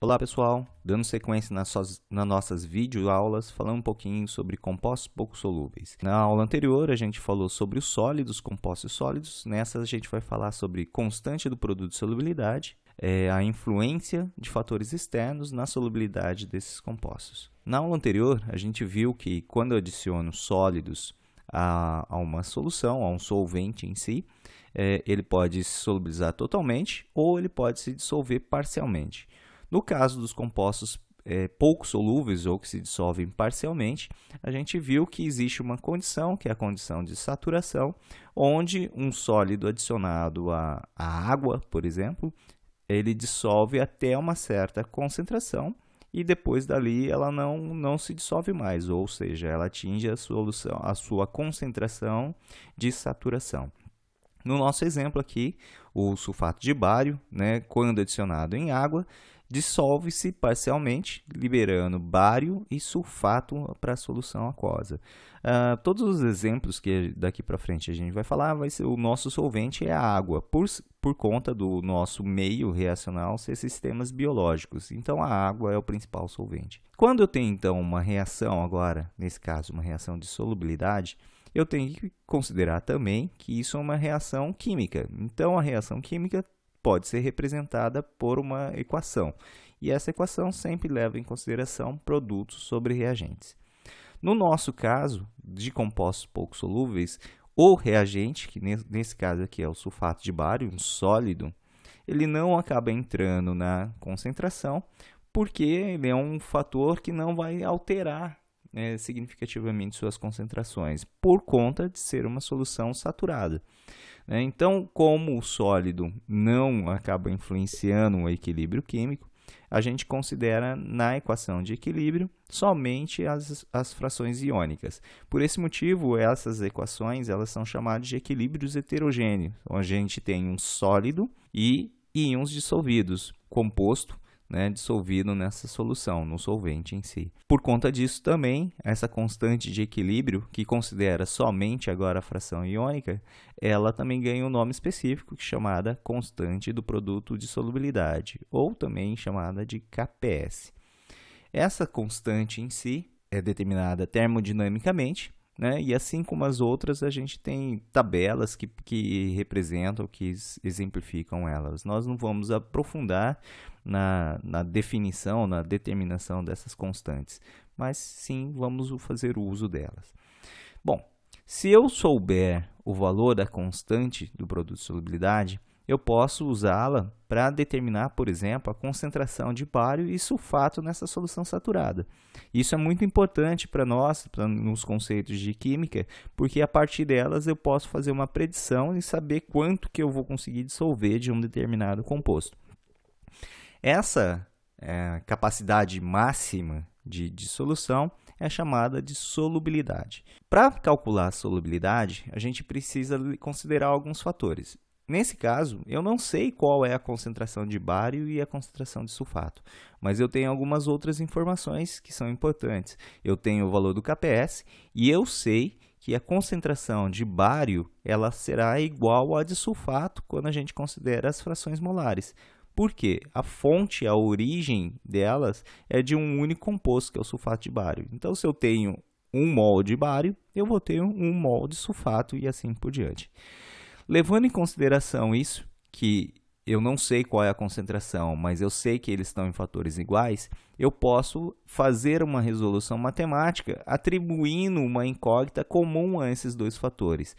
Olá pessoal, dando sequência nas nossas videoaulas, falando um pouquinho sobre compostos pouco solúveis. Na aula anterior a gente falou sobre os sólidos, compostos sólidos. Nessa a gente vai falar sobre constante do produto de solubilidade, a influência de fatores externos na solubilidade desses compostos. Na aula anterior a gente viu que quando eu adiciono sólidos a uma solução, a um solvente em si, ele pode se solubilizar totalmente ou ele pode se dissolver parcialmente. No caso dos compostos pouco solúveis ou que se dissolvem parcialmente, a gente viu que existe uma condição, que é a condição de saturação, onde um sólido adicionado à água, por exemplo, ele dissolve até uma certa concentração e depois dali ela não se dissolve mais, ou seja, ela atinge a sua concentração de saturação. No nosso exemplo aqui, o sulfato de bário, quando adicionado em água, dissolve-se parcialmente, liberando bário e sulfato para a solução aquosa. Todos os exemplos que daqui para frente a gente vai falar, o nosso solvente é a água, por conta do nosso meio reacional ser sistemas biológicos. Então, a água é o principal solvente. Quando eu tenho, então, uma reação agora, nesse caso, uma reação de solubilidade, eu tenho que considerar também que isso é uma reação química. Então, a reação química pode ser representada por uma equação. E essa equação sempre leva em consideração produtos sobre reagentes. No nosso caso, de compostos pouco solúveis, o reagente, que nesse caso aqui é o sulfato de bário, um sólido, ele não acaba entrando na concentração, porque ele é um fator que não vai alterar significativamente suas concentrações, por conta de ser uma solução saturada. Então, como o sólido não acaba influenciando o equilíbrio químico, a gente considera na equação de equilíbrio somente as frações iônicas. Por esse motivo, essas equações elas são chamadas de equilíbrios heterogêneos, onde a gente tem um sólido e íons dissolvidos, composto, dissolvido nessa solução, no solvente em si. Por conta disso também, essa constante de equilíbrio, que considera somente agora a fração iônica, ela também ganha um nome específico, chamada constante do produto de solubilidade, ou também chamada de KPS. Essa constante em si é determinada termodinamicamente, e assim como as outras, a gente tem tabelas que representam, que exemplificam elas. Nós não vamos aprofundar na definição, na determinação dessas constantes, mas sim vamos fazer uso delas. Bom, se eu souber o valor da constante do produto de solubilidade, eu posso usá-la para determinar, por exemplo, a concentração de bário e sulfato nessa solução saturada. Isso é muito importante para nós, nos conceitos de química, porque a partir delas eu posso fazer uma predição e saber quanto que eu vou conseguir dissolver de um determinado composto. Essa capacidade máxima de dissolução é chamada de solubilidade. Para calcular a solubilidade, a gente precisa considerar alguns fatores. Nesse caso, eu não sei qual é a concentração de bário e a concentração de sulfato, mas eu tenho algumas outras informações que são importantes. Eu tenho o valor do KPS e eu sei que a concentração de bário ela será igual à de sulfato quando a gente considera as frações molares. Por quê? A fonte, a origem delas é de um único composto, que é o sulfato de bário. Então, se eu tenho 1 mol de bário, eu vou ter 1 mol de sulfato e assim por diante. Levando em consideração isso, que eu não sei qual é a concentração, mas eu sei que eles estão em fatores iguais, eu posso fazer uma resolução matemática atribuindo uma incógnita comum a esses dois fatores,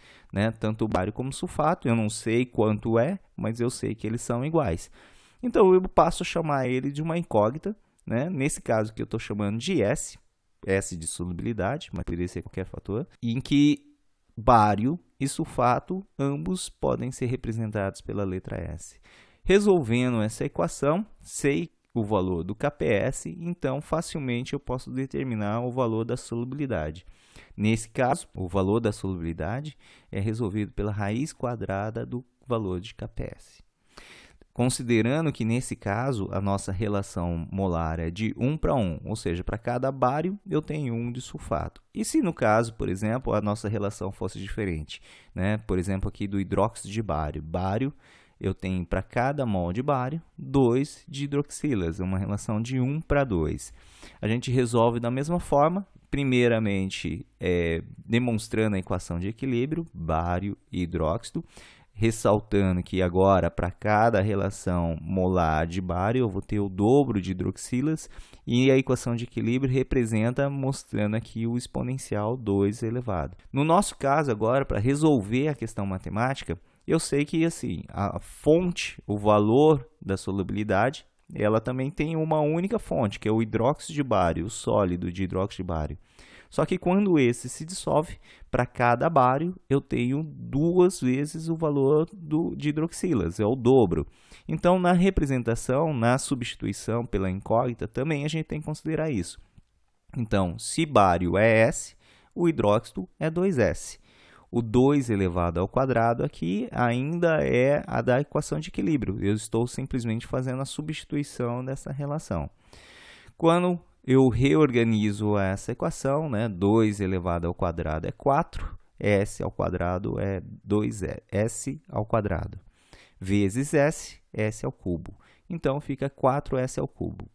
tanto o bário como o sulfato. Eu não sei quanto é, mas eu sei que eles são iguais. Então, eu passo a chamar ele de uma incógnita, nesse caso que eu estou chamando de S de solubilidade, mas poderia ser qualquer fator, em que bário e sulfato, ambos podem ser representados pela letra S. Resolvendo essa equação, sei o valor do KPS, então facilmente eu posso determinar o valor da solubilidade. Nesse caso, o valor da solubilidade é resolvido pela raiz quadrada do valor de KPS. Considerando que, nesse caso, a nossa relação molar é de 1 para 1, ou seja, para cada bário eu tenho 1 de sulfato. E se, no caso, por exemplo, a nossa relação fosse diferente, por exemplo, aqui do hidróxido de bário. Bário eu tenho para cada mol de bário 2 de hidroxilas, uma relação de 1 para 2. A gente resolve da mesma forma, primeiramente demonstrando a equação de equilíbrio, bário e hidróxido, ressaltando que agora para cada relação molar de bário eu vou ter o dobro de hidroxilas e a equação de equilíbrio representa mostrando aqui o exponencial 2 elevado. No nosso caso agora, para resolver a questão matemática, eu sei que assim, a fonte, o valor da solubilidade, ela também tem uma única fonte, que é o hidróxido de bário, o sólido de hidróxido de bário. Só que quando esse se dissolve, para cada bário eu tenho 2 vezes o valor de hidroxilas, é o dobro. Então, na representação, na substituição pela incógnita, também a gente tem que considerar isso. Então, se bário é S, o hidróxido é 2S. O 2 elevado ao quadrado aqui ainda é a da equação de equilíbrio. Eu estou simplesmente fazendo a substituição dessa relação. Quando eu reorganizo essa equação, né? 2 elevado ao quadrado é 4, S ao quadrado é 2S ao quadrado, vezes S, S ao cubo. Então, fica 4S ao cubo.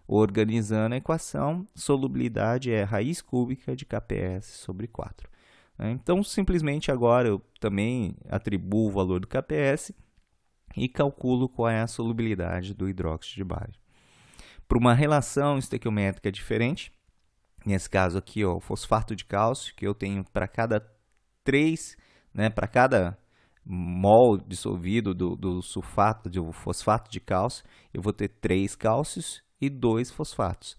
Organizando a equação, solubilidade é raiz cúbica de KPS sobre 4. Então, simplesmente agora eu também atribuo o valor do KPS e calculo qual é a solubilidade do hidróxido de bário. Para uma relação estequiométrica diferente, nesse caso aqui, ó, o fosfato de cálcio, que eu tenho para cada 3, né, para cada mol dissolvido do fosfato de cálcio, eu vou ter 3 cálcios e 2 fosfatos.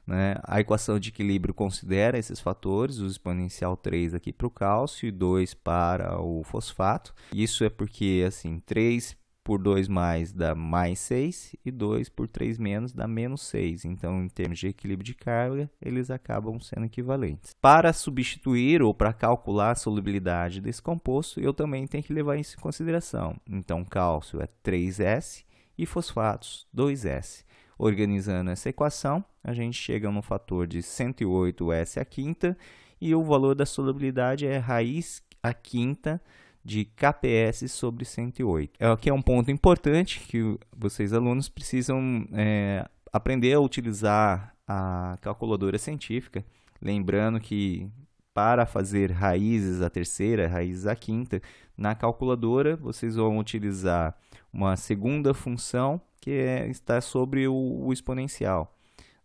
Né? A equação de equilíbrio considera esses fatores, o exponencial 3 aqui para o cálcio e 2 para o fosfato. Isso é porque assim, 3 por 2 mais dá mais 6 e 2 por 3 menos dá menos 6. Então, em termos de equilíbrio de carga, eles acabam sendo equivalentes. Para substituir ou para calcular a solubilidade desse composto, eu também tenho que levar isso em consideração. Então, cálcio é 3S e fosfatos 2S. Organizando essa equação, a gente chega no fator de 108S à quinta e o valor da solubilidade é raiz à quinta de KPS sobre 108. Aqui é um ponto importante que vocês alunos precisam aprender a utilizar a calculadora científica, lembrando que para fazer raízes à terceira, raízes à quinta, na calculadora vocês vão utilizar uma segunda função que está sobre o exponencial,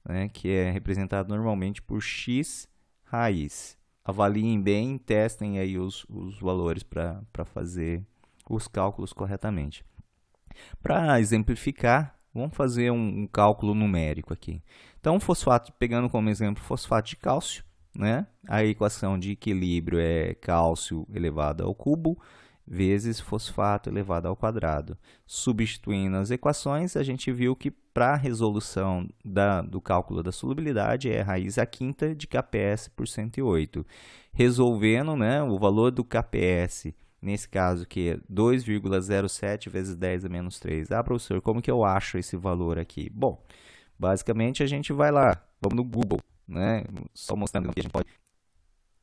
né, que é representado normalmente por x raiz. Avaliem bem, testem aí os valores para fazer os cálculos corretamente. Para exemplificar, vamos fazer um cálculo numérico aqui. Então, fosfato, pegando como exemplo fosfato de cálcio, né? A equação de equilíbrio é cálcio elevado ao cubo vezes fosfato elevado ao quadrado. Substituindo as equações, a gente viu que para a resolução do cálculo da solubilidade é raiz à quinta de KPS por 108. Resolvendo, né, o valor do KPS, nesse caso que é 2,07 vezes 10 a menos 3. Ah, professor, como que eu acho esse valor aqui? Bom, basicamente a gente vai lá, vamos no Google, né, só mostrando que a gente pode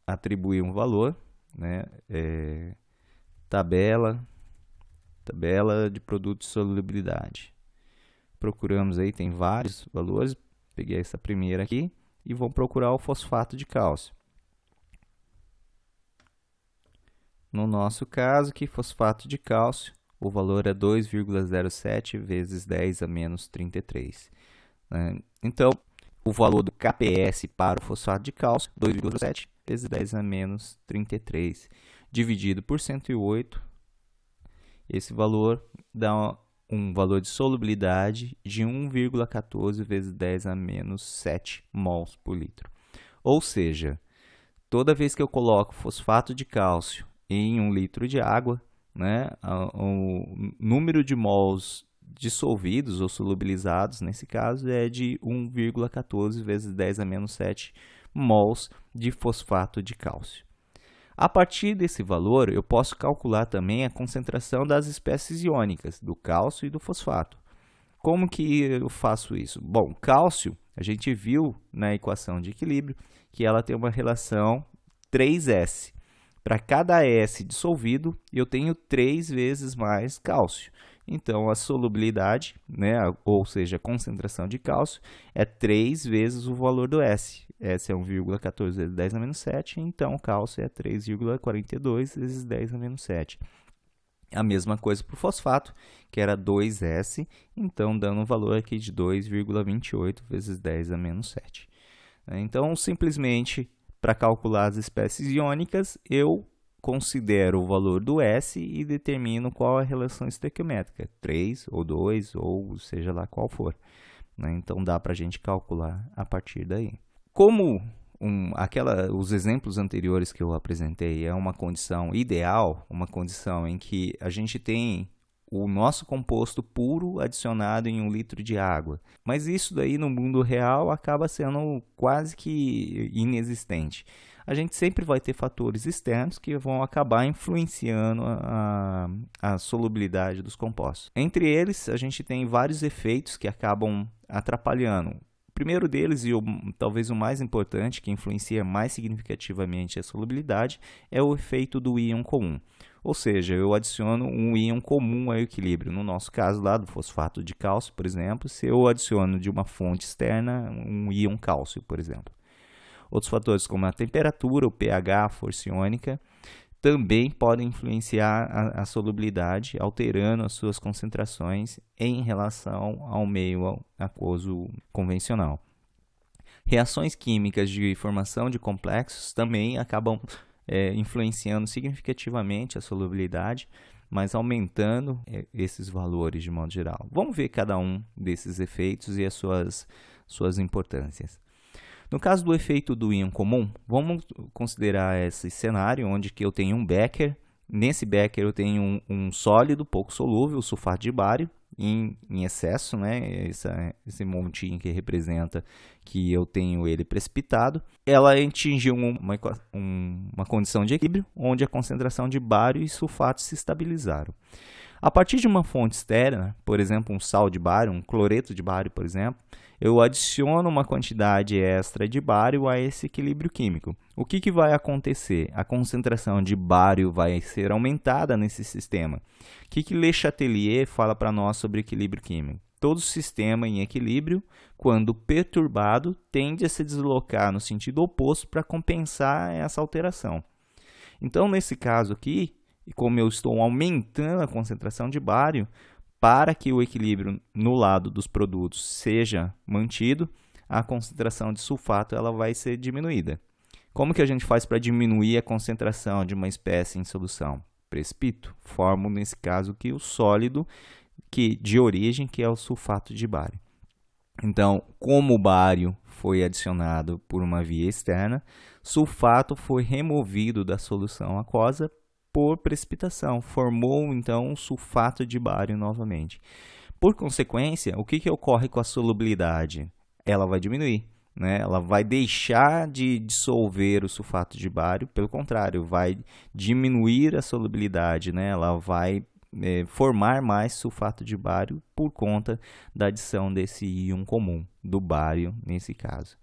atribuir um valor, né, tabela de produto de solubilidade. Procuramos aí, tem vários valores, peguei essa primeira aqui e vou procurar o fosfato de cálcio. No nosso caso aqui, fosfato de cálcio, o valor é 2,07 vezes 10 a menos 33. Então, o valor do KPS para o fosfato de cálcio, 2,7 vezes 10 a menos 33. Dividido por 108, esse valor dá um valor de solubilidade de 1,14 vezes 10 a menos 7 mols por litro. Ou seja, toda vez que eu coloco fosfato de cálcio em 1 litro de água, né, o número de mols dissolvidos ou solubilizados, nesse caso, é de 1,14 vezes 10 a menos 7 mols de fosfato de cálcio. A partir desse valor, eu posso calcular também a concentração das espécies iônicas, do cálcio e do fosfato. Como que eu faço isso? Bom, cálcio, a gente viu na equação de equilíbrio que ela tem uma relação 3S. Para cada S dissolvido, eu tenho 3 vezes mais cálcio. Então, a solubilidade, né, ou seja, a concentração de cálcio, é 3 vezes o valor do S. S é 1,14 vezes 10 a menos 7, então o cálcio é 3,42 vezes 10 a menos 7. A mesma coisa para o fosfato, que era 2S, então dando um valor aqui de 2,28 vezes 10 a menos 7. Então, simplesmente, para calcular as espécies iônicas, eu considero o valor do S e determino qual é a relação estequiométrica, 3 ou 2, ou seja lá qual for. Então, dá para a gente calcular a partir daí. Como os exemplos anteriores que eu apresentei é uma condição ideal, uma condição em que a gente tem o nosso composto puro adicionado em 1 litro de água. Mas isso daí no mundo real acaba sendo quase que inexistente. A gente sempre vai ter fatores externos que vão acabar influenciando a solubilidade dos compostos. Entre eles, a gente tem vários efeitos que acabam atrapalhando. O primeiro deles, e talvez o mais importante, que influencia mais significativamente a solubilidade, é o efeito do íon comum. Ou seja, eu adiciono um íon comum ao equilíbrio. No nosso caso lá do fosfato de cálcio, por exemplo, se eu adiciono de uma fonte externa um íon cálcio, por exemplo. Outros fatores como a temperatura, o pH, a força iônica, também podem influenciar a solubilidade, alterando as suas concentrações em relação ao meio aquoso convencional. Reações químicas de formação de complexos também acabam influenciando significativamente a solubilidade, mas aumentando esses valores de modo geral. Vamos ver cada um desses efeitos e as suas importâncias. No caso do efeito do íon comum, vamos considerar esse cenário onde que eu tenho um becker. Nesse becker eu tenho um sólido pouco solúvel, o sulfato de bário, em excesso, né? Esse montinho que representa que eu tenho ele precipitado. Ela atingiu uma condição de equilíbrio, onde a concentração de bário e sulfato se estabilizaram. A partir de uma fonte externa, por exemplo, um sal de bário, um cloreto de bário, por exemplo, eu adiciono uma quantidade extra de bário a esse equilíbrio químico. O que vai acontecer? A concentração de bário vai ser aumentada nesse sistema. O que Le Chatelier fala para nós sobre equilíbrio químico? Todo sistema em equilíbrio, quando perturbado, tende a se deslocar no sentido oposto para compensar essa alteração. Então, nesse caso aqui, como eu estou aumentando a concentração de bário, para que o equilíbrio no lado dos produtos seja mantido, a concentração de sulfato ela vai ser diminuída. Como que a gente faz para diminuir a concentração de uma espécie em solução? Precipito. Formo, nesse caso, aqui, o sólido de origem, que é o sulfato de bário. Então, como o bário foi adicionado por uma via externa, sulfato foi removido da solução aquosa por precipitação, formou então um sulfato de bário novamente. Por consequência, o que ocorre com a solubilidade? Ela vai diminuir, né? Ela vai deixar de dissolver o sulfato de bário, pelo contrário, vai diminuir a solubilidade, né? Ela vai formar mais sulfato de bário por conta da adição desse íon comum, do bário nesse caso.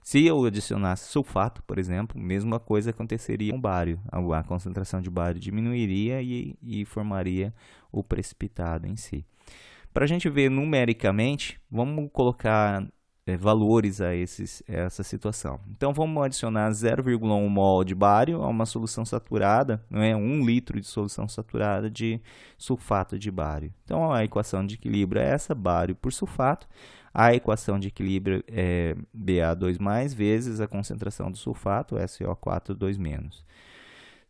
Se eu adicionasse sulfato, por exemplo, a mesma coisa aconteceria com o bário. A concentração de bário diminuiria e formaria o precipitado em si. Para a gente ver numericamente, vamos colocar valores a essa situação. Então, vamos adicionar 0,1 mol de bário a uma solução saturada, 1 litro de solução saturada de sulfato de bário. Então, a equação de equilíbrio é essa, bário por sulfato. A equação de equilíbrio é Ba2+, vezes a concentração do sulfato, SO4, 2-.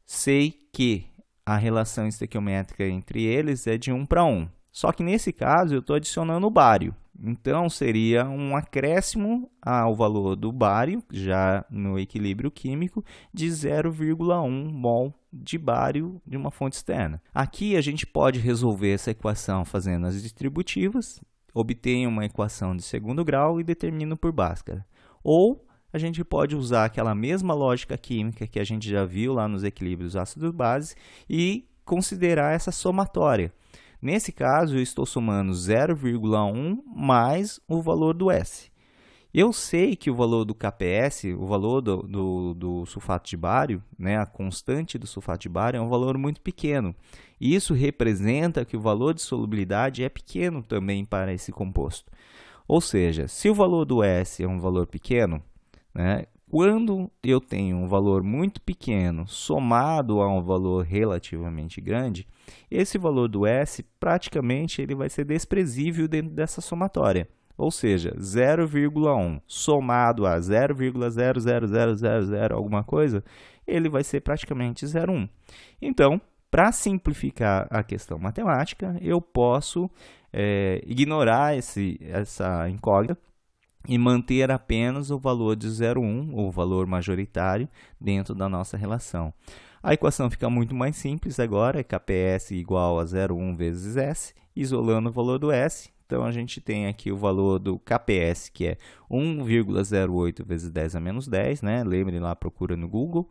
Sei que a relação estequiométrica entre eles é de 1 para 1. Só que nesse caso eu estou adicionando o bário. Então, seria um acréscimo ao valor do bário, já no equilíbrio químico, de 0,1 mol de bário de uma fonte externa. Aqui a gente pode resolver essa equação fazendo as distributivas, obtenho uma equação de segundo grau e determino por Bhaskara. Ou a gente pode usar aquela mesma lógica química que a gente já viu lá nos equilíbrios ácido-base e considerar essa somatória. Nesse caso, eu estou somando 0,1 mais o valor do S. Eu sei que o valor do KPS, o valor do sulfato de bário, né, a constante do sulfato de bário, é um valor muito pequeno. E isso representa que o valor de solubilidade é pequeno também para esse composto. Ou seja, se o valor do S é um valor pequeno, né, quando eu tenho um valor muito pequeno somado a um valor relativamente grande, esse valor do S praticamente ele vai ser desprezível dentro dessa somatória. Ou seja, 0,1 somado a 0,00000 alguma coisa, ele vai ser praticamente 0,1. Então, para simplificar a questão matemática, eu posso ignorar essa incógnita e manter apenas o valor de 0,1, o valor majoritário, dentro da nossa relação. A equação fica muito mais simples agora, é KPS igual a 0,1 vezes S, isolando o valor do S. Então, a gente tem aqui o valor do KPS, que é 1,08 vezes 10 a menos 10, né? Lembre lá, procura no Google,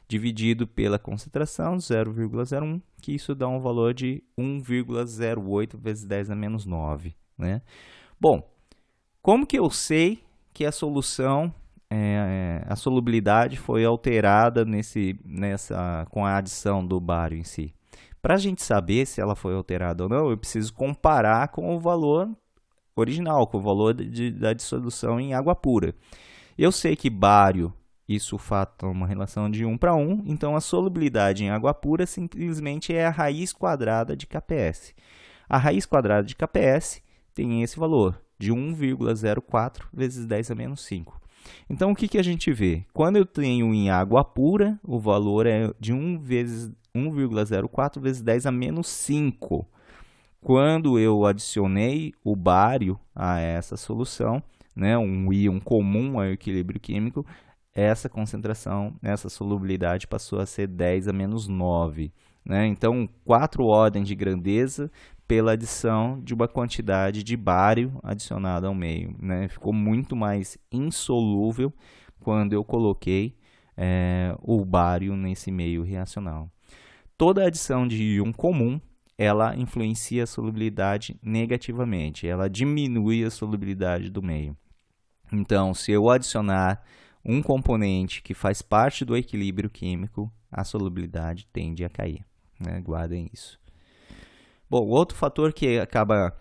dividido pela concentração, 0,01, que isso dá um valor de 1,08 vezes 10 a menos 9, né? Bom, como que eu sei que a solução, a solubilidade foi alterada com a adição do bário em si? Para a gente saber se ela foi alterada ou não, eu preciso comparar com o valor original, com o valor da dissolução em água pura. Eu sei que bário e sulfato têm uma relação de 1 para 1, então a solubilidade em água pura simplesmente é a raiz quadrada de KPS. A raiz quadrada de KPS tem esse valor, de 1,04 vezes 10 a menos 5. Então, o que a gente vê? Quando eu tenho em água pura, o valor é de 1,04 vezes 10 a menos 5. Quando eu adicionei o bário a essa solução, né, um íon comum ao equilíbrio químico, essa concentração, essa solubilidade passou a ser 10 a menos 9. Né? Então, 4 ordens de grandeza pela adição de uma quantidade de bário adicionada ao meio. Né? Ficou muito mais insolúvel quando eu coloquei o bário nesse meio reacional. Toda adição de íon comum, ela influencia a solubilidade negativamente, ela diminui a solubilidade do meio. Então, se eu adicionar um componente que faz parte do equilíbrio químico, a solubilidade tende a cair. Né? Guardem isso. Bom, outro fator que acaba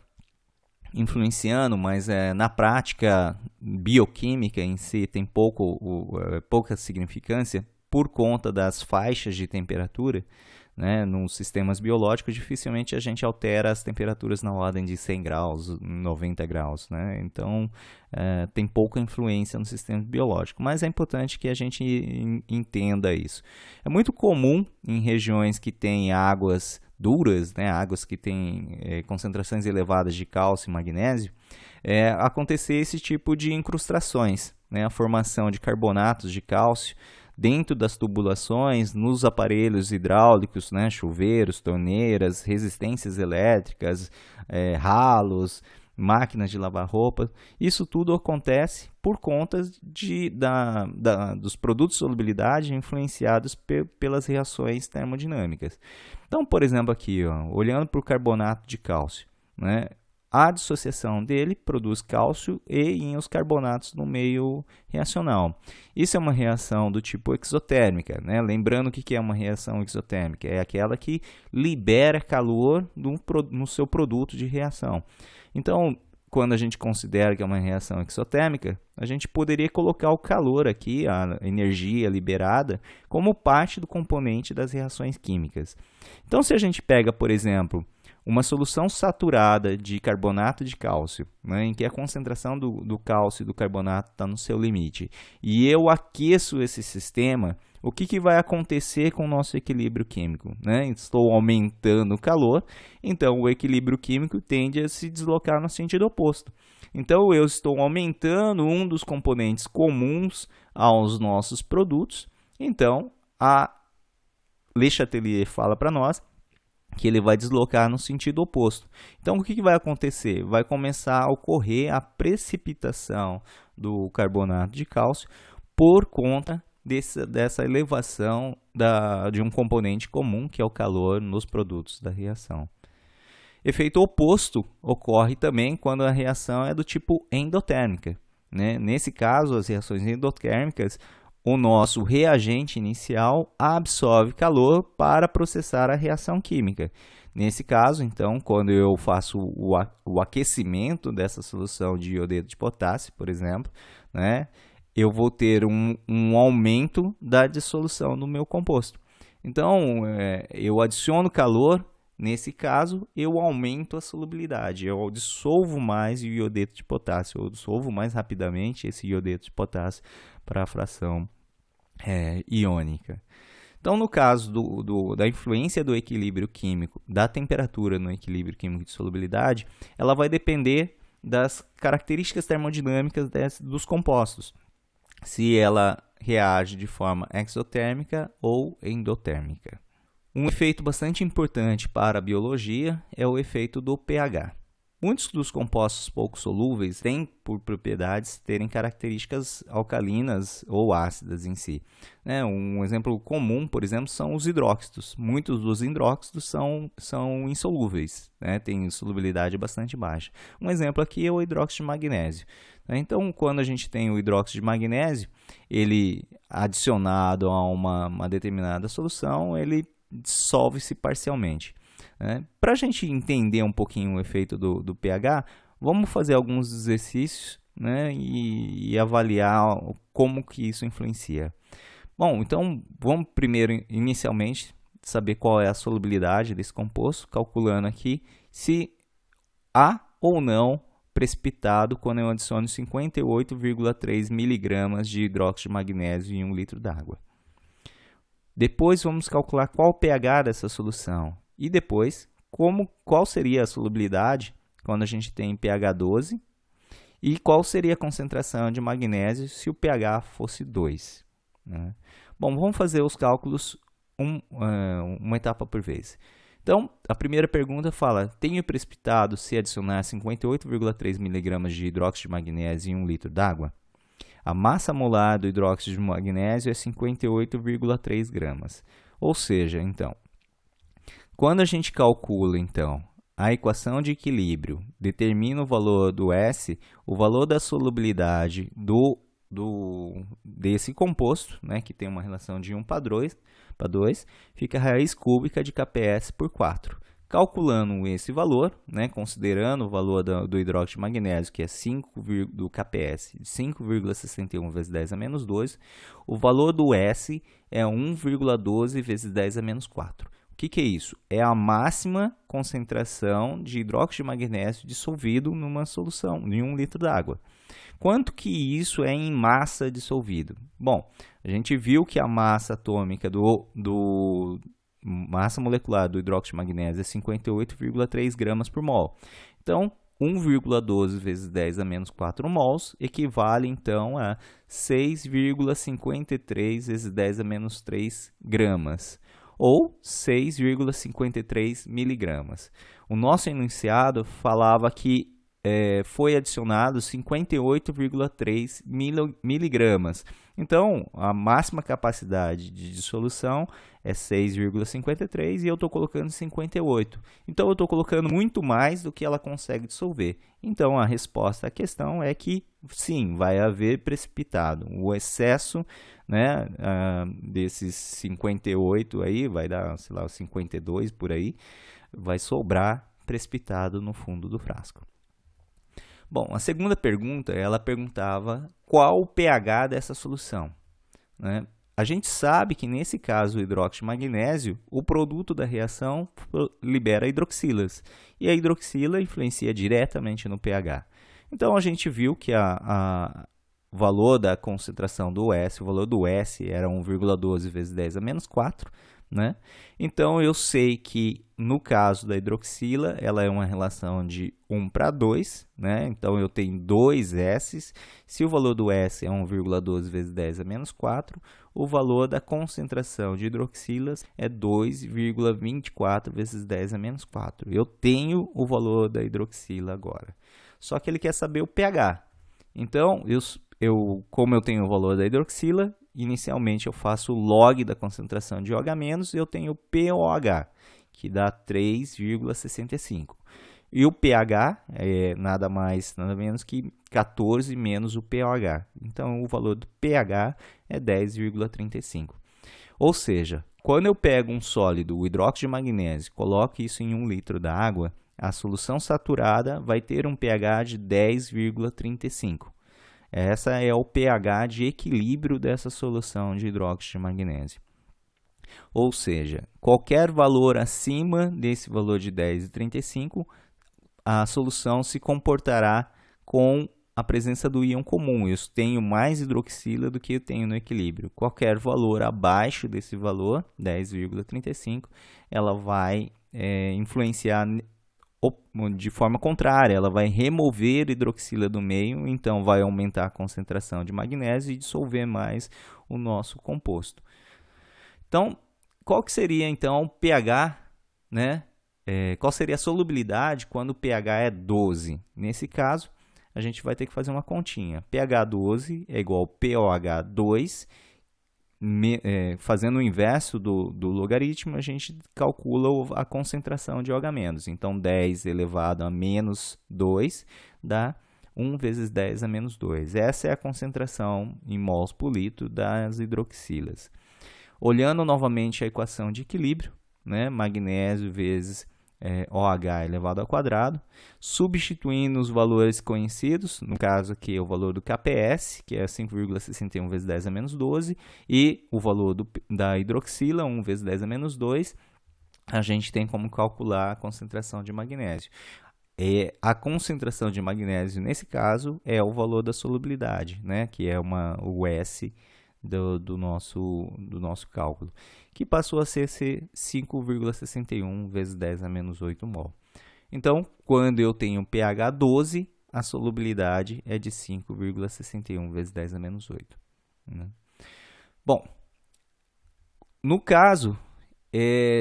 influenciando, mas na prática bioquímica em si tem pouca significância por conta das faixas de temperatura. Né? Nos sistemas biológicos, dificilmente a gente altera as temperaturas na ordem de 100 graus, 90 graus. Né? Então, tem pouca influência no sistema biológico, mas é importante que a gente entenda isso. É muito comum em regiões que têm águas duras, né? Águas que têm concentrações elevadas de cálcio e magnésio, acontecer esse tipo de incrustações, né? A formação de carbonatos de cálcio dentro das tubulações, nos aparelhos hidráulicos, né, chuveiros, torneiras, resistências elétricas, ralos, máquinas de lavar roupa. Isso tudo acontece por conta dos produtos de solubilidade influenciados pelas reações termodinâmicas. Então, por exemplo, aqui, olhando para o carbonato de cálcio, né, a dissociação dele produz cálcio e íons carbonatos no meio reacional. Isso é uma reação do tipo exotérmica. Né? Lembrando o que é uma reação exotérmica? É aquela que libera calor no seu produto de reação. Então, quando a gente considera que é uma reação exotérmica, a gente poderia colocar o calor aqui, a energia liberada, como parte do componente das reações químicas. Então, se a gente pega, por exemplo, uma solução saturada de carbonato de cálcio, né, em que a concentração do cálcio e do carbonato está no seu limite, e eu aqueço esse sistema, o que vai acontecer com o nosso equilíbrio químico? Né? Estou aumentando o calor, então o equilíbrio químico tende a se deslocar no sentido oposto. Então, eu estou aumentando um dos componentes comuns aos nossos produtos, então a Le Chatelier fala para nós que ele vai deslocar no sentido oposto. Então, o que vai acontecer? Vai começar a ocorrer a precipitação do carbonato de cálcio por conta dessa elevação de um componente comum, que é o calor, nos produtos da reação. Efeito oposto ocorre também quando a reação é do tipo endotérmica. né? Nesse caso, as reações endotérmicas, o nosso reagente inicial absorve calor para processar a reação química. Nesse caso, então, quando eu faço o aquecimento dessa solução de iodeto de potássio, por exemplo, né, eu vou ter um aumento da dissolução do meu composto. Então, eu adiciono calor. Nesse caso, eu aumento a solubilidade, eu dissolvo mais o iodeto de potássio, eu dissolvo mais rapidamente esse iodeto de potássio para a fração iônica. Então, no caso da influência do equilíbrio químico, da temperatura no equilíbrio químico de solubilidade, ela vai depender das características termodinâmicas dos compostos, se ela reage de forma exotérmica ou endotérmica. Um efeito bastante importante para a biologia é o efeito do pH. Muitos dos compostos pouco solúveis têm por propriedades terem características alcalinas ou ácidas em si. Um exemplo comum, por exemplo, são os hidróxidos. Muitos dos hidróxidos são insolúveis, têm solubilidade bastante baixa. Um exemplo aqui é o hidróxido de magnésio. Então, quando a gente tem o hidróxido de magnésio, ele adicionado a uma determinada solução, ele dissolve-se parcialmente. Para a gente entender um pouquinho o efeito do pH, vamos fazer alguns exercícios, e avaliar como que isso influencia. Bom, então vamos primeiro, inicialmente, saber qual é a solubilidade desse composto, calculando aqui se há ou não precipitado quando eu adiciono 58,3 mg de hidróxido de magnésio em 1 litro d'água. Depois vamos calcular qual o pH dessa solução e depois qual seria a solubilidade quando a gente tem pH 12 e qual seria a concentração de magnésio se o pH fosse 2. Bom, vamos fazer os cálculos uma etapa por vez. Então, a primeira pergunta fala, tenho precipitado se adicionar 58,3 mg de hidróxido de magnésio em 1 litro d'água? A massa molar do hidróxido de magnésio é 58,3 gramas. Ou seja, então, quando a gente calcula, então, a equação de equilíbrio, determina o valor do S, o valor da solubilidade desse composto, que tem uma relação de 1 para 2, fica a raiz cúbica de Kps por 4. Calculando esse valor, considerando o valor do hidróxido de magnésio, que é 5 do Kps, de 5,61 vezes 10 a menos 2, o valor do S é 1,12 vezes 10 a menos 4. O que é isso? É a máxima concentração de hidróxido de magnésio dissolvido numa solução, em 1 litro d'água. Quanto que isso é em massa dissolvido? Bom, a gente viu que a massa atômica massa molecular do hidróxido de magnésio é 58,3 gramas por mol. Então, 1,12 vezes 10 a menos 4 mols equivale, então, a 6,53 vezes 10 a menos 3 gramas, ou 6,53 miligramas. O nosso enunciado falava que foi adicionado 58,3 miligramas. Então, a máxima capacidade de dissolução é 6,53 e eu estou colocando 58. Então, eu estou colocando muito mais do que ela consegue dissolver. Então, a resposta à questão é que, sim, vai haver precipitado. O excesso desses 58 aí, vai dar, sei lá, 52 por aí, vai sobrar precipitado no fundo do frasco. Bom, a segunda pergunta, ela perguntava qual o pH dessa solução. A gente sabe que, nesse caso, o hidróxido de magnésio, o produto da reação libera hidroxilas. E a hidroxila influencia diretamente no pH. Então, a gente viu que o valor da concentração do S, o valor do S era 1,12 vezes 10 a menos 4. Então, eu sei que, no caso da hidroxila, ela é uma relação de 1 para 2, então eu tenho 2 S. Se o valor do S é 1,12 vezes 10 a menos 4, o valor da concentração de hidroxilas é 2,24 vezes 10 a menos 4. Eu tenho o valor da hidroxila agora. Só que ele quer saber o pH. Então, como eu tenho o valor da hidroxila, inicialmente eu faço o log da concentração de OH- e eu tenho POH, que dá 3,65. E o pH é nada mais, nada menos que 14 menos o pOH. Então, o valor do pH é 10,35. Ou seja, quando eu pego um sólido, o hidróxido de magnésio, coloco isso em 1 litro da água, a solução saturada vai ter um pH de 10,35. Essa é o pH de equilíbrio dessa solução de hidróxido de magnésio. Ou seja, qualquer valor acima desse valor de 10,35, a solução se comportará com a presença do íon comum. Eu tenho mais hidroxila do que eu tenho no equilíbrio. Qualquer valor abaixo desse valor, 10,35, ela vai influenciar de forma contrária, ela vai remover hidroxila do meio, então vai aumentar a concentração de magnésio e dissolver mais o nosso composto. Então, qual que seria então o pH, né? Qual seria a solubilidade quando o pH é 12? Nesse caso, a gente vai ter que fazer uma continha. pH 12 é igual a pOH 2, fazendo o inverso do logaritmo, a gente calcula a concentração de OH-. Então, 10 elevado a menos 2 dá 1 vezes 10 a menos 2. Essa é a concentração em mols por litro das hidroxilas. Olhando novamente a equação de equilíbrio, né? Magnésio vezes OH elevado ao quadrado, substituindo os valores conhecidos, no caso aqui é o valor do KPS, que é 5,61 vezes 10 a menos 12, e o valor da hidroxila, 1 vezes 10 a menos 2, a gente tem como calcular a concentração de magnésio. A concentração de magnésio, nesse caso, é o valor da solubilidade, né? Que é o S do nosso cálculo, que passou a ser 5,61 vezes 10 a menos 8 mol. Então, quando eu tenho pH 12, a solubilidade é de 5,61 vezes 10 a menos 8. Né? Bom, no caso,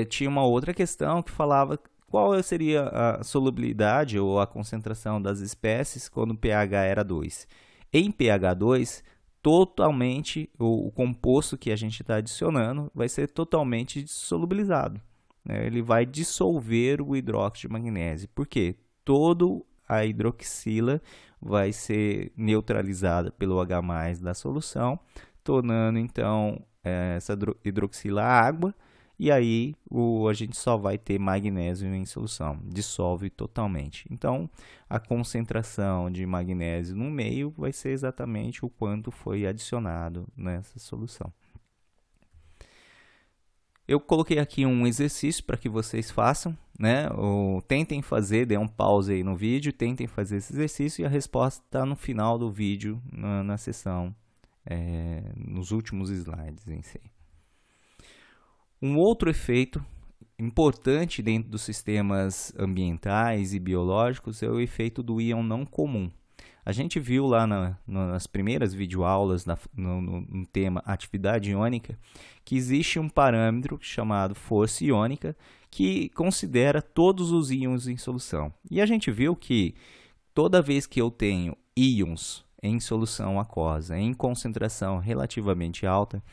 tinha uma outra questão que falava qual seria a solubilidade ou a concentração das espécies quando o pH era 2. Em pH 2, totalmente, o composto que a gente está adicionando vai ser totalmente solubilizado, né? Ele vai dissolver o hidróxido de magnésio. Por quê? Toda a hidroxila vai ser neutralizada pelo H+ da solução, tornando então essa hidroxila água, e aí a gente só vai ter magnésio em solução, dissolve totalmente. Então, a concentração de magnésio no meio vai ser exatamente o quanto foi adicionado nessa solução. Eu coloquei aqui um exercício para que vocês façam, né? Tentem fazer, dê um pause aí no vídeo, tentem fazer esse exercício e a resposta está no final do vídeo, na seção, nos últimos slides em si. Um outro efeito importante dentro dos sistemas ambientais e biológicos é o efeito do íon não comum. A gente viu lá nas primeiras videoaulas no tema atividade iônica que existe um parâmetro chamado força iônica que considera todos os íons em solução. E a gente viu que toda vez que eu tenho íons em solução aquosa, em concentração relativamente alta,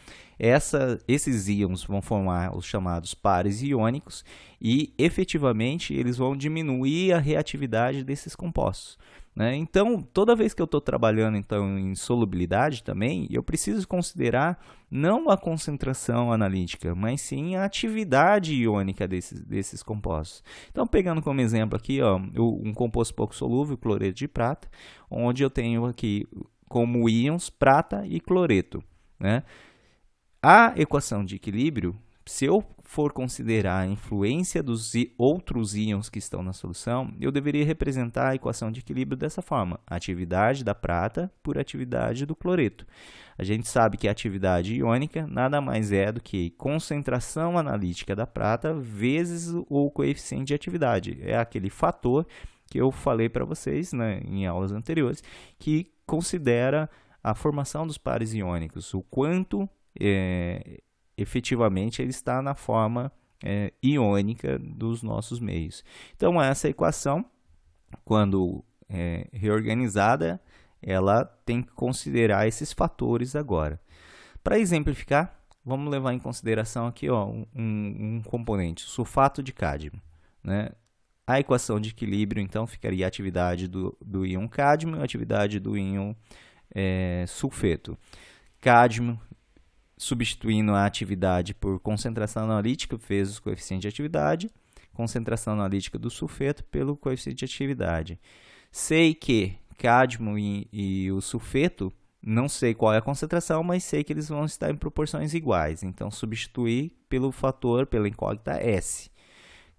esses íons vão formar os chamados pares iônicos e, efetivamente, eles vão diminuir a reatividade desses compostos, né? Então, toda vez que eu estou trabalhando em solubilidade também, eu preciso considerar não a concentração analítica, mas sim a atividade iônica desses compostos. Então, pegando como exemplo aqui, um composto pouco solúvel, cloreto de prata, onde eu tenho aqui como íons prata e cloreto, né? A equação de equilíbrio, se eu for considerar a influência dos outros íons que estão na solução, eu deveria representar a equação de equilíbrio dessa forma: atividade da prata por atividade do cloreto. A gente sabe que a atividade iônica nada mais é do que concentração analítica da prata vezes o coeficiente de atividade. É aquele fator que eu falei para vocês, né, em aulas anteriores, que considera a formação dos pares iônicos, o quanto efetivamente ele está na forma iônica dos nossos meios. Então, essa equação, quando reorganizada, ela tem que considerar esses fatores agora. Para exemplificar, vamos levar em consideração aqui um componente, sulfato de cádmio, né? A equação de equilíbrio, então, ficaria a atividade do íon cádmio e a atividade do íon sulfeto. Cádmio, substituindo a atividade por concentração analítica vezes o coeficiente de atividade, concentração analítica do sulfeto pelo coeficiente de atividade. Sei que cádmio e o sulfeto, não sei qual é a concentração, mas sei que eles vão estar em proporções iguais. Então, substituir pelo fator, pela incógnita S.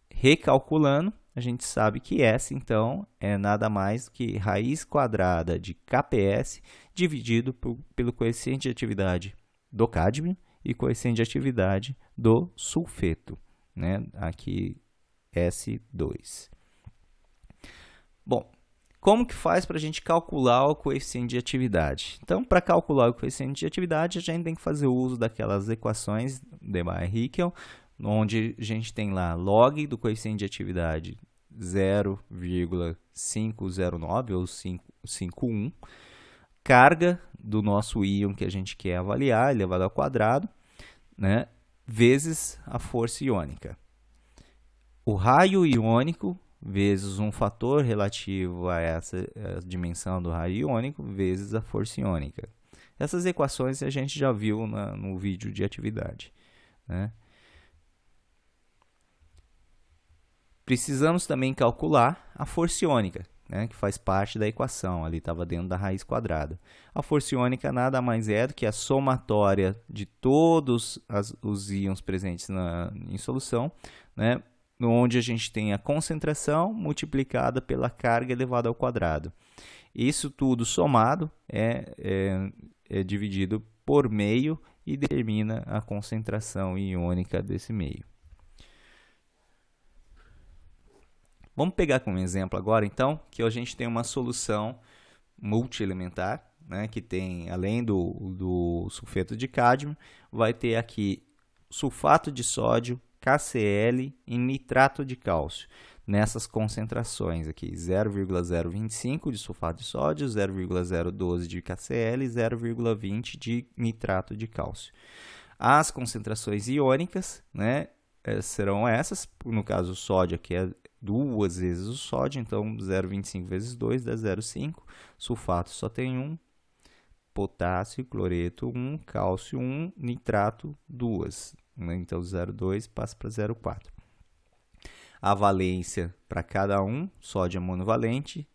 Recalculando, a gente sabe que S, então, é nada mais do que raiz quadrada de Kps dividido pelo coeficiente de atividade do cádmio e coeficiente de atividade do sulfeto, né? Aqui, S2. Bom, como que faz para a gente calcular o coeficiente de atividade? Então, para calcular o coeficiente de atividade, a gente tem que fazer uso daquelas equações de Mayer-Hickel, onde a gente tem lá log do coeficiente de atividade 0,509 ou 5,1, carga do nosso íon que a gente quer avaliar, elevado ao quadrado, né, vezes a força iônica. O raio iônico vezes um fator relativo a essa dimensão do raio iônico vezes a força iônica. Essas equações a gente já viu no vídeo de atividade, né? Precisamos também calcular a força iônica, né, que faz parte da equação, ali estava dentro da raiz quadrada. A força iônica nada mais é do que a somatória de todos os íons presentes em solução, né, onde a gente tem a concentração multiplicada pela carga elevada ao quadrado. Isso tudo somado é dividido por meio e determina a concentração iônica desse meio. Vamos pegar como exemplo agora, então, que a gente tem uma solução multielementar, né, que tem, além do sulfeto de cádmio, vai ter aqui sulfato de sódio, KCl e nitrato de cálcio, nessas concentrações aqui, 0,025 de sulfato de sódio, 0,012 de KCl e 0,20 de nitrato de cálcio. As concentrações iônicas, né, serão essas, no caso o sódio aqui é 2 vezes o sódio, então 0,25 vezes 2 dá 0,5, sulfato só tem 1, potássio, cloreto 1, cálcio 1, nitrato 2, né? Então 0,2 passa para 0,4. A valência para cada um, sódio é monovalente,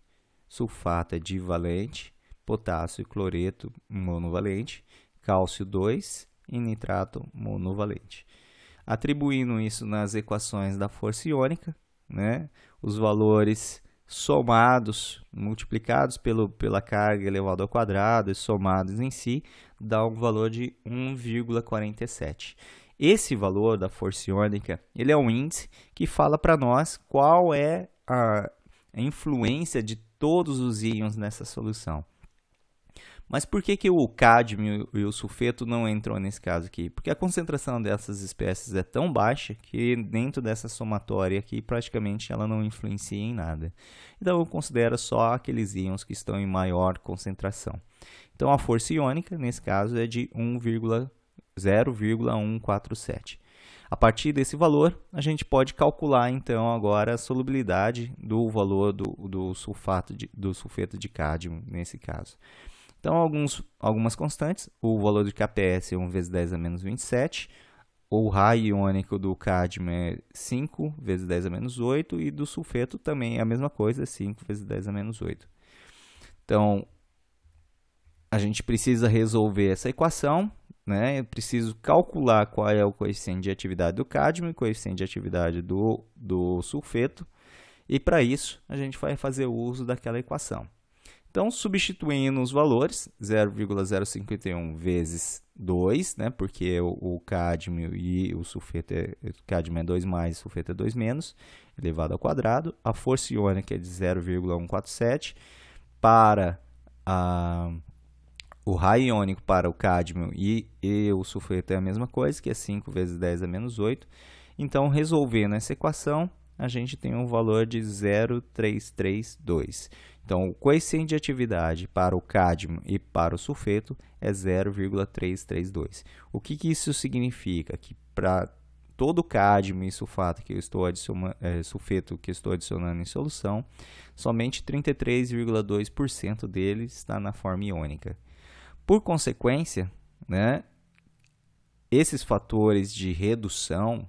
sulfato é divalente, potássio e cloreto monovalente, cálcio 2 e nitrato monovalente. Atribuindo isso nas equações da força iônica, né, os valores somados, multiplicados pela carga elevada ao quadrado e somados em si, dá um valor de 1,47. Esse valor da força iônica, ele é um índice que fala para nós qual é a influência de todos os íons nessa solução. Mas por que o cádmio e o sulfeto não entram nesse caso aqui? Porque a concentração dessas espécies é tão baixa que dentro dessa somatória aqui praticamente ela não influencia em nada. Então eu considero só aqueles íons que estão em maior concentração. Então a força iônica nesse caso é de 0,147. A partir desse valor, a gente pode calcular então agora a solubilidade do valor do sulfeto de cádmio nesse caso. Então, algumas constantes, o valor de Kps é 1 vezes 10 a menos 27, o raio iônico do cádmio é 5 vezes 10 a menos 8, e do sulfeto também é a mesma coisa, 5 vezes 10 a menos 8. Então, a gente precisa resolver essa equação, né? Eu preciso calcular qual é o coeficiente de atividade do cádmio e o coeficiente de atividade do sulfeto, e para isso a gente vai fazer uso daquela equação. Então, substituindo os valores, 0,051 vezes 2, né, porque o cádmio e o sulfeto, o cádmio é 2 mais, o sulfeto é 2 menos, elevado ao quadrado. A força iônica é de 0,147. Para o raio iônico para o cádmio e o sulfeto é a mesma coisa, que é 5 vezes 10 a menos 8. Então, resolvendo essa equação, a gente tem um valor de 0,332. Então, o coeficiente de atividade para o cádmio e para o sulfeto é 0,332. O que isso significa? Que para todo o cádmio e sulfato que eu estou sulfeto que eu estou adicionando em solução, somente 33,2% dele está na forma iônica. Por consequência, né, esses fatores de redução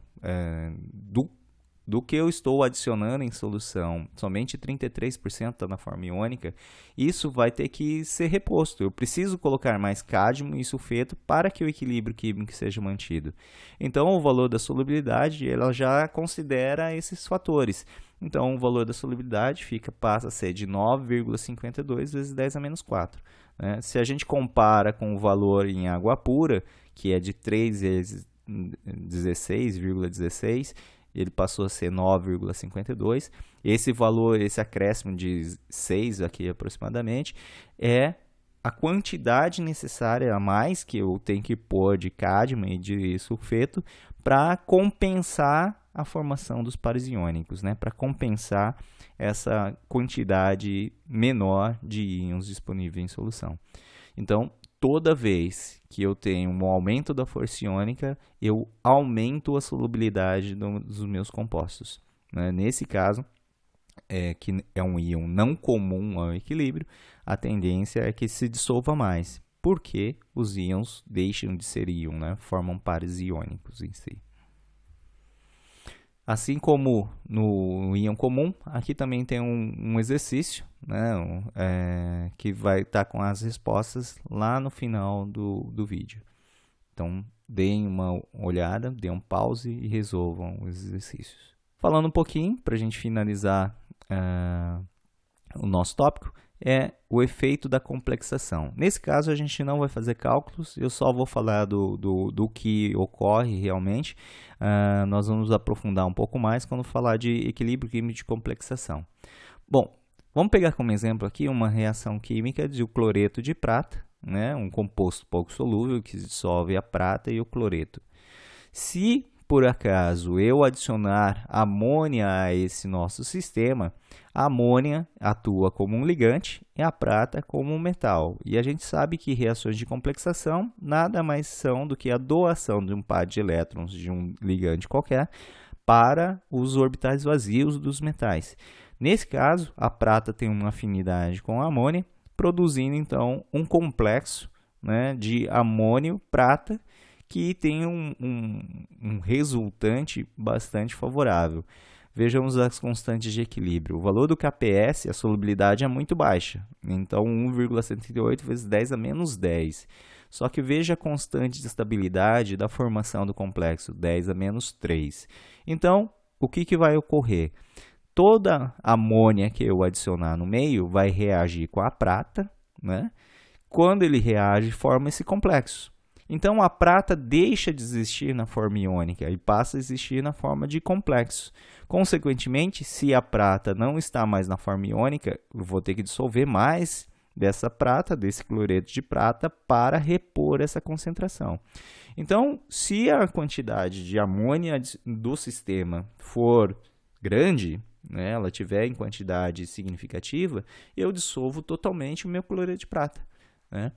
do que eu estou adicionando em solução, somente 33% está na forma iônica, isso vai ter que ser reposto. Eu preciso colocar mais cádmio e sulfeto para que o equilíbrio químico seja mantido. Então, o valor da solubilidade ela já considera esses fatores. Então, o valor da solubilidade passa a ser de 9,52 vezes 10 a menos 4. Né? Se a gente compara com o valor em água pura, que é de 3 vezes 16,16, ele passou a ser 9,52. Esse valor, esse acréscimo de 6 aqui aproximadamente, é a quantidade necessária a mais que eu tenho que pôr de cádmio e de sulfeto para compensar a formação dos pares iônicos, né? Para compensar essa quantidade menor de íons disponíveis em solução. Então, toda vez que eu tenho um aumento da força iônica, eu aumento a solubilidade dos meus compostos. Né? Nesse caso, que é um íon não comum ao equilíbrio, a tendência é que se dissolva mais, porque os íons deixam de ser íon, né? Formam pares iônicos em si. Assim como no íon comum, aqui também tem um exercício, né, que vai estar com as respostas lá no final do vídeo. Então, deem uma olhada, deem um pause e resolvam os exercícios. Falando um pouquinho, para a gente finalizar o nosso tópico, é o efeito da complexação. Nesse caso, a gente não vai fazer cálculos, eu só vou falar do que ocorre realmente. Nós vamos aprofundar um pouco mais quando falar de equilíbrio químico de complexação. Bom, vamos pegar como exemplo aqui uma reação química de cloreto de prata, né? Um composto pouco solúvel que dissolve a prata e o cloreto. Se por acaso eu adicionar amônia a esse nosso sistema, a amônia atua como um ligante e a prata como um metal. E a gente sabe que reações de complexação nada mais são do que a doação de um par de elétrons de um ligante qualquer para os orbitais vazios dos metais. Nesse caso, a prata tem uma afinidade com a amônia, produzindo então um complexo, né, de amônio-prata, que tem um resultante bastante favorável. Vejamos as constantes de equilíbrio. O valor do KPS, a solubilidade é muito baixa, então 1,78 vezes 10 a menos 10. Só que veja a constante de estabilidade da formação do complexo, 10 a menos 3. Então, o que vai ocorrer? Toda amônia que eu adicionar no meio vai reagir com a prata, né? Quando ele reage, forma esse complexo. Então, a prata deixa de existir na forma iônica e passa a existir na forma de complexo. Consequentemente, se a prata não está mais na forma iônica, eu vou ter que dissolver mais dessa prata, desse cloreto de prata, para repor essa concentração. Então, se a quantidade de amônia do sistema for grande, né, ela tiver em quantidade significativa, eu dissolvo totalmente o meu cloreto de prata, né?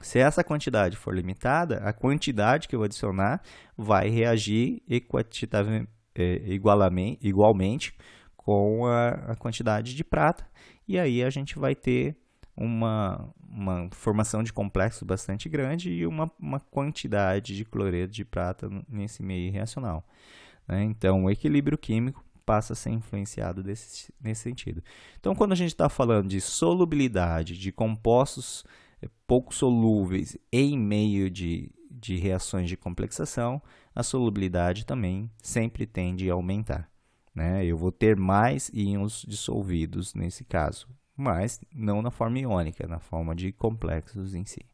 Se essa quantidade for limitada, a quantidade que eu adicionar vai reagir igualmente com a quantidade de prata, e aí a gente vai ter uma formação de complexo bastante grande e uma quantidade de cloreto de prata nesse meio reacional, né? Então, o equilíbrio químico passa a ser influenciado nesse sentido. Então, quando a gente está falando de solubilidade de compostos pouco solúveis em meio de reações de complexação, a solubilidade também sempre tende a aumentar, né? Eu vou ter mais íons dissolvidos nesse caso, mas não na forma iônica, na forma de complexos em si.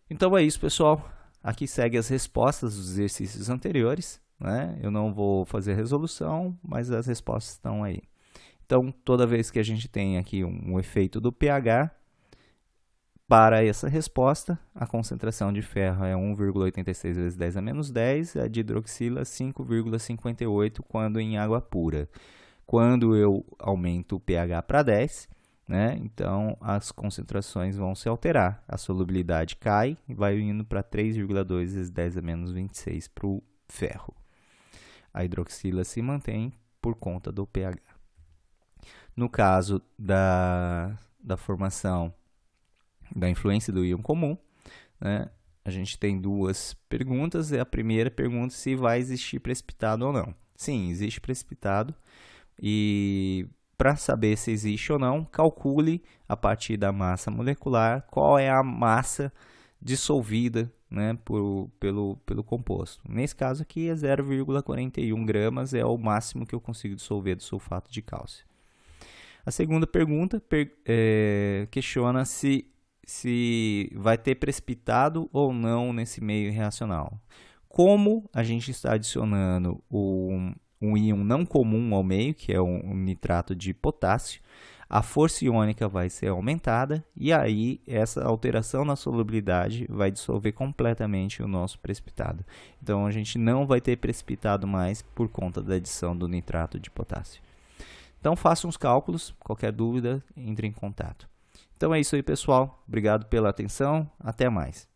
Então é isso, pessoal. Aqui segue as respostas dos exercícios anteriores, né? Eu não vou fazer a resolução, mas as respostas estão aí. Então, toda vez que a gente tem aqui um efeito do pH, para essa resposta, a concentração de ferro é 1,86 vezes 10 a menos 10, a de hidroxila 5,58 quando em água pura. Quando eu aumento o pH para 10, né, então as concentrações vão se alterar. A solubilidade cai e vai indo para 3,2 vezes 10 a menos 26 para o ferro. A hidroxila se mantém por conta do pH. No caso da formação da influência do íon comum, né, a gente tem duas perguntas. A primeira pergunta se vai existir precipitado ou não. Sim, existe precipitado. E para saber se existe ou não, calcule a partir da massa molecular qual é a massa dissolvida, né, pelo composto. Nesse caso aqui é 0,41 gramas, é o máximo que eu consigo dissolver do sulfato de cálcio. A segunda pergunta questiona se vai ter precipitado ou não nesse meio reacional. Como a gente está adicionando um íon não comum ao meio, que é um nitrato de potássio, a força iônica vai ser aumentada e aí essa alteração na solubilidade vai dissolver completamente o nosso precipitado. Então a gente não vai ter precipitado mais por conta da adição do nitrato de potássio. Então faça uns cálculos, qualquer dúvida, entre em contato. Então é isso aí, pessoal. Obrigado pela atenção, até mais.